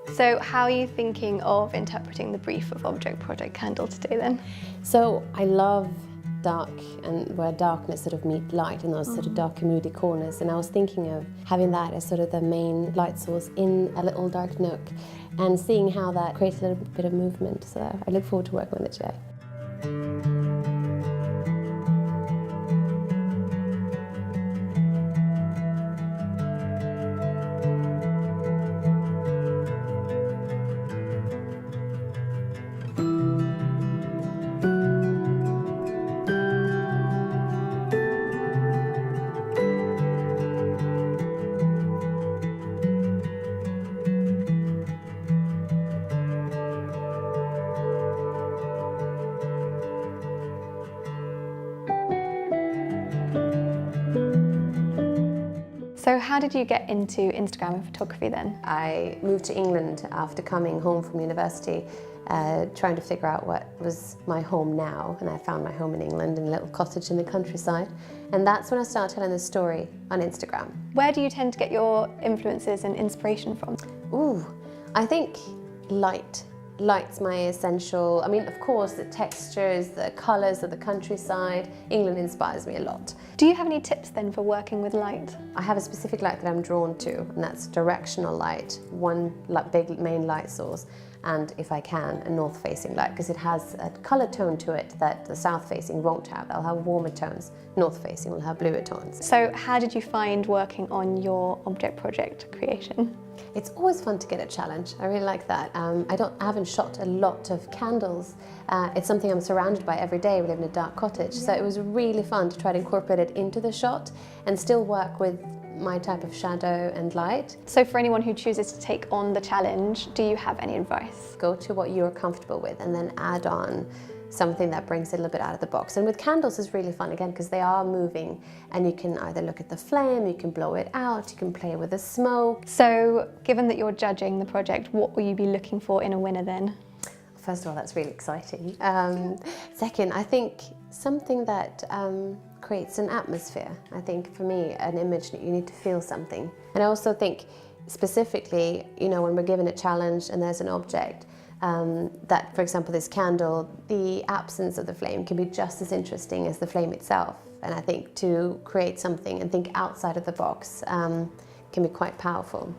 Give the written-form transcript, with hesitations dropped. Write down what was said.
So how are you thinking of interpreting the brief of Object Project Candle today then? So I love dark, and where darkness sort of meet light in those sort of dark and moody corners, and I was thinking of having that as sort of the main light source in a little dark nook and seeing how that creates a little bit of movement. So I look forward to working with it today. So how did you get into Instagram and photography then? I moved to England after coming home from university, trying to figure out what was my home now, and I found my home in England in a little cottage in the countryside, and that's when I started telling the story on Instagram. Where do you tend to get your influences and inspiration from? Ooh, I think light. Light's my essential. I mean, of course, the textures, the colours of the countryside. England inspires me a lot. Do you have any tips then for working with light? I have a specific light that I'm drawn to, and that's directional light, one big main light source, and if I can, a north-facing light, because it has a colour tone to it that the south-facing won't have. They'll have warmer tones. North-facing will have bluer tones. So how did you find working on your object project creation? It's always fun to get a challenge. I really like that. I haven't shot a lot of candles. It's something I'm surrounded by every day. We live in a dark cottage, so it was really fun to try to incorporate it into the shot and still work with my type of shadow and light. So for anyone who chooses to take on the challenge, do you have any advice? Go to what you're comfortable with and then add on something that brings it a little bit out of the box. And with candles is really fun again because they are moving, and you can either look at the flame, you can blow it out, you can play with the smoke. So given that you're judging the project, what will you be looking for in a winner then? First of all, that's really exciting. Second, I think something that creates an atmosphere. I think for me, an image, you need to feel something. And I also think specifically, you know, when we're given a challenge and there's an object, that, for example, this candle, the absence of the flame can be just as interesting as the flame itself. And I think to create something and think outside of the box can be quite powerful.